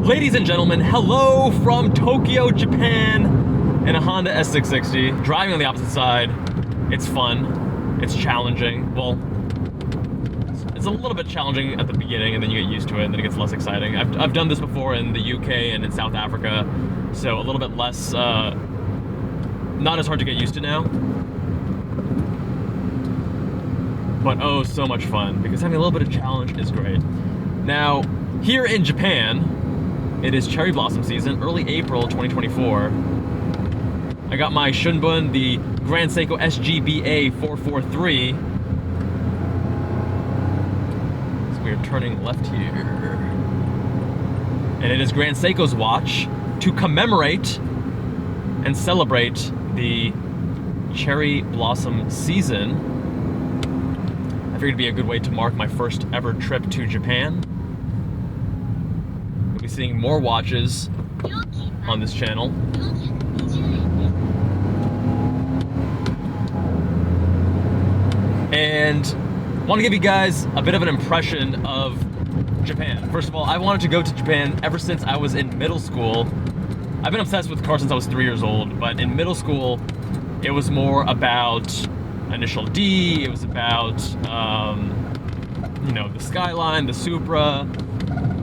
Ladies and gentlemen, hello from Tokyo, Japan, in a Honda S660, driving on the opposite side. It's fun, it's challenging. Well, it's a little bit challenging at the beginning, and then you get used to it, and then it gets less exciting. I've done this before in the UK and in South Africa, so a little bit less, not as hard to get used to now. But oh, so much fun, because having a little bit of challenge is great. Now, here in Japan, it is cherry blossom season, early April 2024. I got my Shunbun, the Grand Seiko SGBA 443. So we are turning left here. And it is Grand Seiko's watch to commemorate and celebrate the cherry blossom season. I figured it'd be a good way to mark my first ever trip to Japan. We'll be seeing more watches on this channel. And I want to give you guys a bit of an impression of Japan. First of all, I wanted to go to Japan ever since I was in middle school. I've been obsessed with cars since I was 3 years old, but in middle school, it was more about Initial D, it was about, the Skyline, the Supra,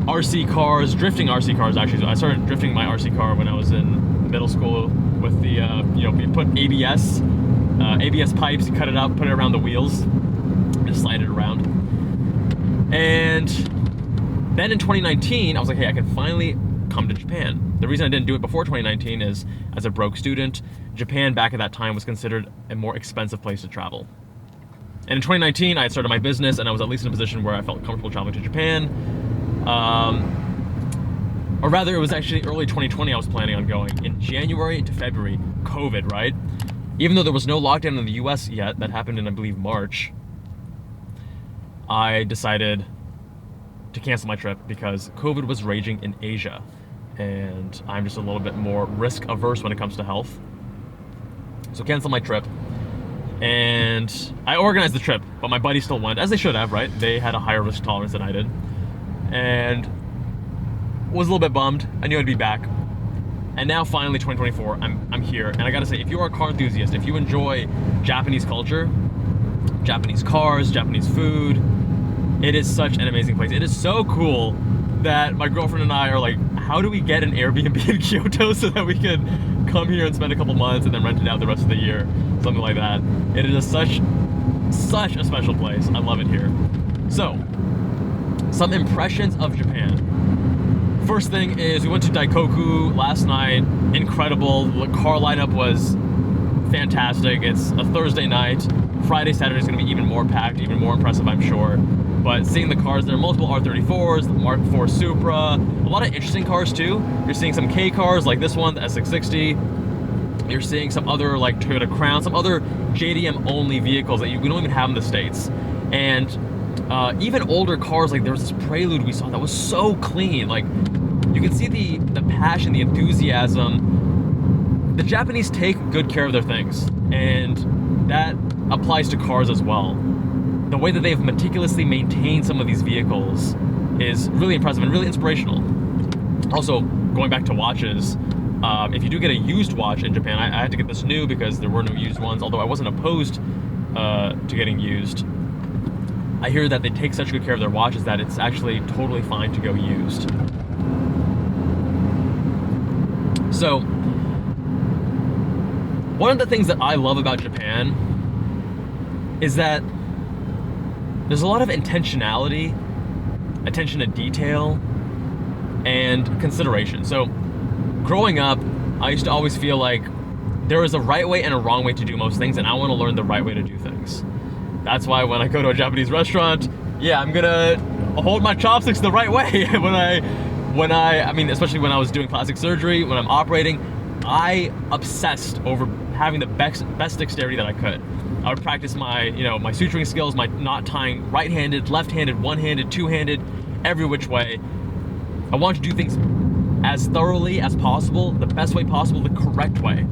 RC cars, drifting RC cars actually. So I started drifting my RC car when I was in middle school with the, you put ABS pipes, you cut it up, put it around the wheels, just slide it around. And then in 2019, I was like, hey, I can finally come to Japan. The reason I didn't do it before 2019 is, as a broke student, Japan back at that time was considered a more expensive place to travel. And in 2019, I had started my business, and I was at least in a position where I felt comfortable traveling to Japan. Or rather, it was actually early 2020 I was planning on going. In January to February, COVID, right? Even though there was no lockdown in the US yet, that happened in, I believe, March, I decided to cancel my trip because COVID was raging in Asia. And I'm just a little bit more risk averse when it comes to health. So cancel my trip. And I organized the trip, but my buddies still went, as they should have, right? They had a higher risk tolerance than I did. And was a little bit bummed. I knew I'd be back. And now finally 2024, I'm here. And I gotta say, if you are a car enthusiast, if you enjoy Japanese culture, Japanese cars, Japanese food, it is such an amazing place. It is so cool that my girlfriend and I are like, how do we get an Airbnb in Kyoto so that we could come here and spend a couple months and then rent it out the rest of the year, something like that. It is such a special place. I love it here. So, some impressions of Japan. First thing is, we went to Daikoku last night. Incredible. The car lineup was fantastic. It's a Thursday night. Friday, Saturday is going to be even more packed, even more impressive, I'm sure. But seeing the cars, there are multiple R34s, the Mark IV Supra, a lot of interesting cars too. You're seeing some K cars like this one, the S660. You're seeing some other like Toyota Crown, some other JDM only vehicles that we don't even have in the States. And even older cars, like there was this Prelude we saw that was so clean. Like you can see the passion, the enthusiasm. The Japanese take good care of their things, and that applies to cars as well. The way that they've meticulously maintained some of these vehicles is really impressive and really inspirational. Also, going back to watches, if you do get a used watch in Japan, I had to get this new because there were no used ones, although I wasn't opposed to getting used. I hear that they take such good care of their watches that it's actually totally fine to go used. So, one of the things that I love about Japan is that there's a lot of intentionality, attention to detail, and consideration. So, growing up, I used to always feel like there is a right way and a wrong way to do most things, and I want to learn the right way to do things. That's why when I go to a Japanese restaurant, yeah, I'm gonna hold my chopsticks the right way. I mean, especially when I was doing plastic surgery, when I'm operating, I obsessed over having the best dexterity that I could. I would practice my suturing skills, my knot tying right-handed, left-handed, one-handed, two-handed, every which way. I wanted to do things as thoroughly as possible, the best way possible, the correct way.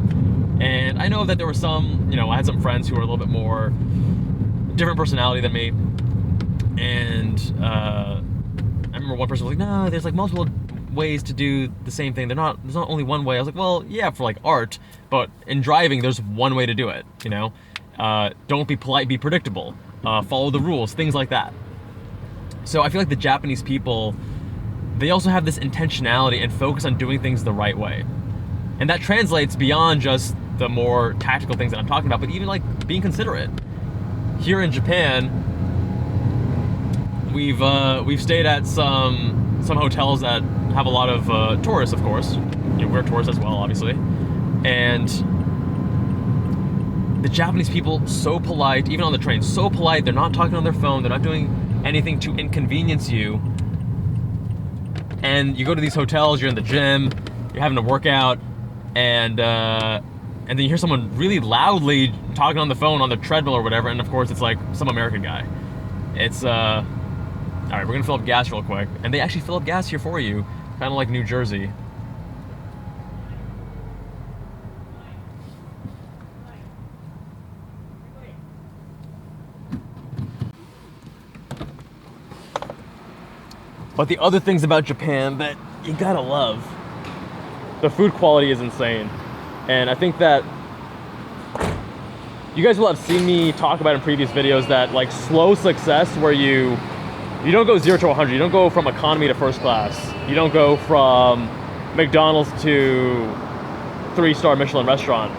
And I know that there were some, I had some friends who were a little bit more different personality than me. And I remember one person was like, no, there's like multiple ways to do the same thing. There's not only one way. I was like, well, yeah, for like art, but in driving, there's one way to do it, you know? Don't be polite, be predictable. Follow the rules, things like that. So I feel like the Japanese people, they also have this intentionality and focus on doing things the right way. And that translates beyond just the more tactical things that I'm talking about, but even like being considerate. Here in Japan, we've stayed at some hotels that have a lot of tourists, of course. You know, we're tourists as well, obviously. And the Japanese people, so polite, even on the train, so polite. They're not talking on their phone. They're not doing anything to inconvenience you. And you go to these hotels, you're in the gym, you're having a workout, and then you hear someone really loudly talking on the phone on the treadmill or whatever, and of course it's like some American guy. It's, alright, we're gonna fill up gas real quick. And they actually fill up gas here for you, kind of like New Jersey. But the other things about Japan that you gotta love, the food quality is insane. And I think that you guys will have seen me talk about in previous videos that like slow success where you don't go 0 to 100, you don't go from economy to first class, you don't go from McDonald's to 3-star Michelin restaurant.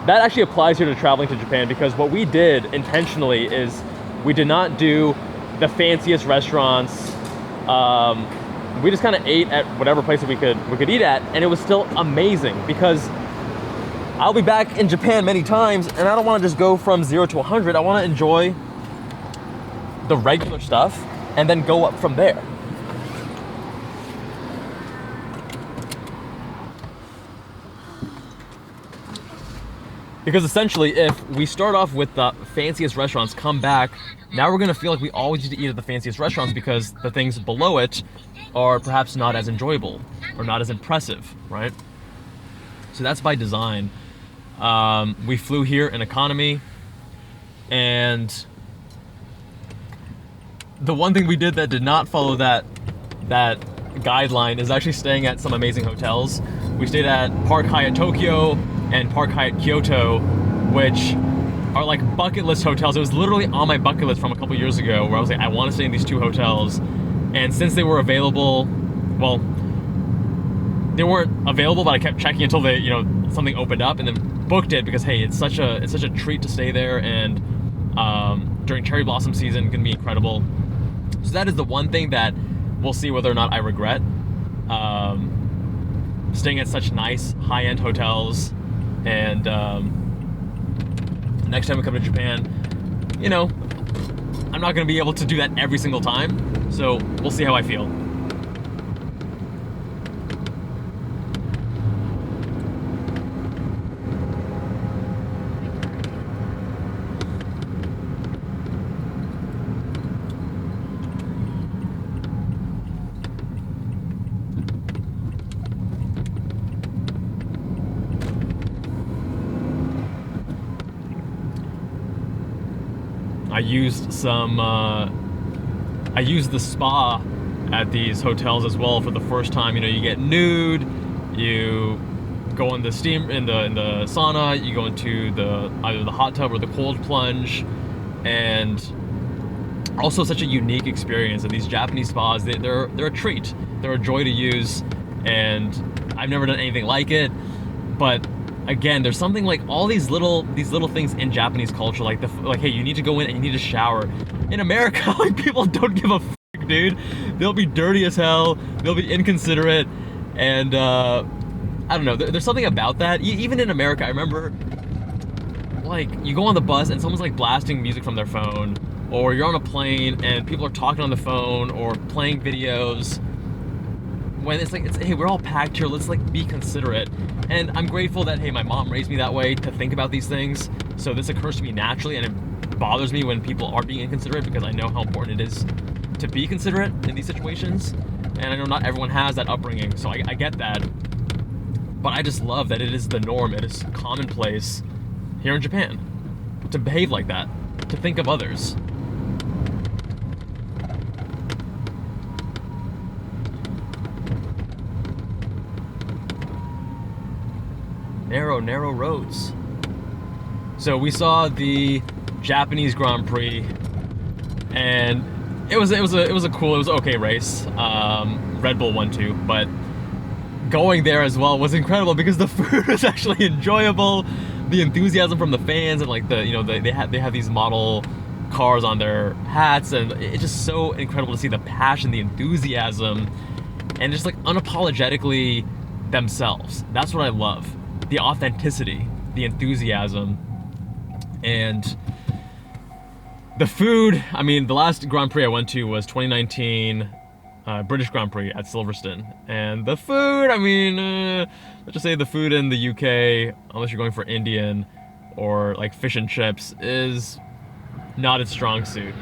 That actually applies here to traveling to Japan, because what we did intentionally is we did not do the fanciest restaurants. We just kind of ate at whatever place we could eat at, and it was still amazing, because I'll be back in Japan many times, and I don't want to just go from 0 to 100. I want to enjoy the regular stuff and then go up from there. Because essentially, if we start off with the fanciest restaurants, come back, now we're gonna feel like we always need to eat at the fanciest restaurants because the things below it are perhaps not as enjoyable or not as impressive, right? So that's by design. We flew here in economy, and the one thing we did that did not follow that guideline is actually staying at some amazing hotels. We stayed at Park Hyatt Tokyo and Park Hyatt Kyoto, which are like bucket list hotels. It was literally on my bucket list from a couple years ago, where I was like, I want to stay in these 2 hotels. And since they were available, well, they weren't available, but I kept checking until they, something opened up, and then booked it because hey, it's such a treat to stay there, and during cherry blossom season, gonna be incredible. So that is the one thing that we'll see whether or not I regret. Staying at such nice high-end hotels, and next time we come to Japan, I'm not gonna be able to do that every single time, so we'll see how I feel. I used the spa at these hotels as well for the first time. You get nude, you go in the steam, in the sauna, you go into either the hot tub or the cold plunge, and also such a unique experience. And these Japanese spas, they're a treat. They're a joy to use, and I've never done anything like it. But again, there's something like all these little things in Japanese culture, like hey, you need to go in and you need to shower. In America, like, people don't give a fuck, dude. They'll be dirty as hell. They'll be inconsiderate, and I don't know. There's something about that. Even in America, I remember, like, you go on the bus and someone's like blasting music from their phone, or you're on a plane and people are talking on the phone or playing videos. When it's hey, we're all packed here, let's like be considerate. And I'm grateful that, hey, my mom raised me that way to think about these things, so this occurs to me naturally, and it bothers me when people are being inconsiderate, because I know how important it is to be considerate in these situations, and I know not everyone has that upbringing, so I get that. But I just love that it is the norm, it is commonplace here in Japan to behave like that, to think of others. narrow roads. So we saw the Japanese Grand Prix, and it was okay race. Red Bull won too, but going there as well was incredible because the food was actually enjoyable. The enthusiasm from the fans, and like they have these model cars on their hats, and it's just so incredible to see the passion, the enthusiasm, and just like unapologetically themselves. That's what I love. The authenticity, the enthusiasm, and the food. I mean, the last Grand Prix I went to was 2019 British Grand Prix at Silverstone, and the food, I mean, let's just say the food in the UK, unless you're going for Indian or like fish and chips, is not its strong suit.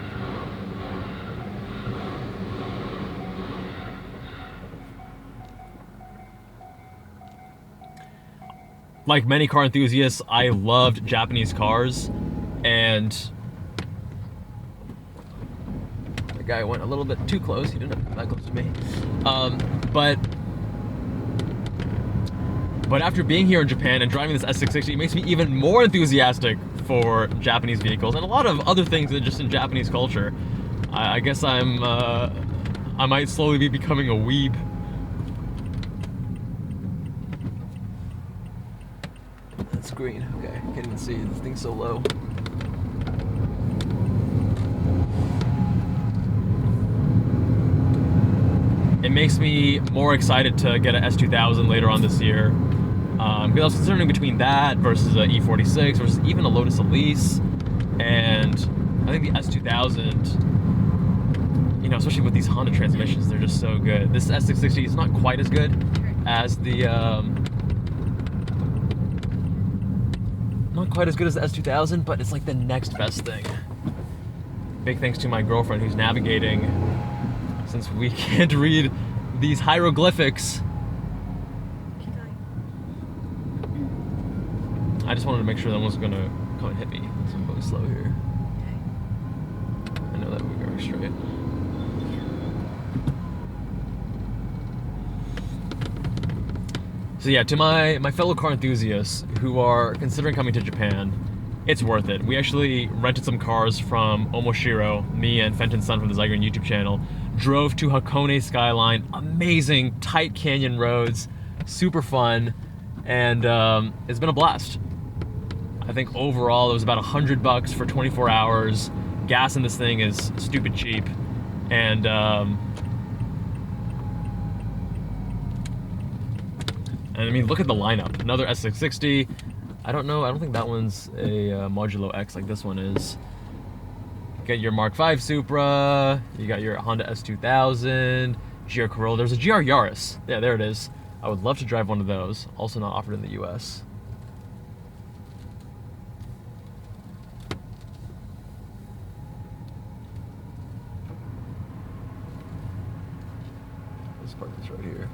Like many car enthusiasts, I loved Japanese cars, and the guy went a little bit too close. He didn't have to come that close to me. But after being here in Japan and driving this S660, it makes me even more enthusiastic for Japanese vehicles and a lot of other things than just in Japanese culture. I guess I might slowly be becoming a weeb. That's green. Okay, can't even see. This thing's so low. It makes me more excited to get an S2000 later on this year. Because I was considering between that versus a E46 versus even a Lotus Elise, and I think the S2000, especially with these Honda transmissions, they're just so good. This S660 is not quite as good as the S2000, but it's like the next best thing. Big thanks to my girlfriend who's navigating, since we can't read these hieroglyphics. I just wanted to make sure no one's gonna come and hit me, so I'm going slow here. Okay. I know that we're going straight. So yeah, to my fellow car enthusiasts who are considering coming to Japan, it's worth it. We actually rented some cars from Omoshiro, me and Fenton's son from the Zygreen YouTube channel, drove to Hakone Skyline, amazing tight canyon roads, super fun, and it's been a blast. I think overall it was about $100 for 24 hours. Gas in this thing is stupid cheap, and I mean, look at the lineup. Another S660. I don't think that one's a Modulo X like this one is. You got your Mark V Supra, you got your Honda S2000, GR Corolla. There's a GR Yaris. Yeah, there it is. I would love to drive one of those. Also not offered in the US. Let's park this right here.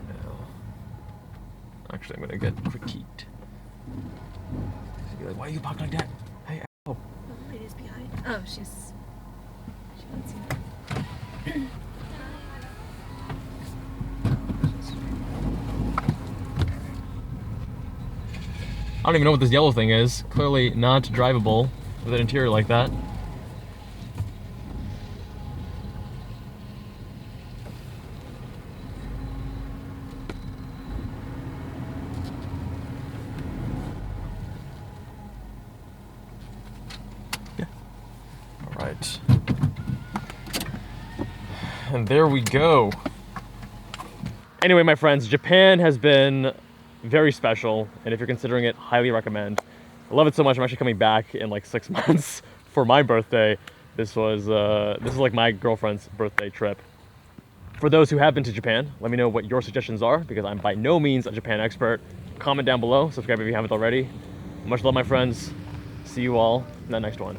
Now, actually, I'm gonna get critiqued. You're like, why are you parked like that? Hey, oh. The lady's behind. Oh, she didn't see me. I don't even know what this yellow thing is. Clearly not drivable with an interior like that. Yeah. All right. And there we go. Anyway, my friends, Japan has been very special, and if you're considering it, highly recommend. I love it so much. I'm actually coming back in like 6 months for my birthday. This is like my girlfriend's birthday trip. For those who have been to Japan, let me know what your suggestions are, because I'm by no means a Japan expert. Comment down below, subscribe if you haven't already. Much love, my friends. See you all in that next one.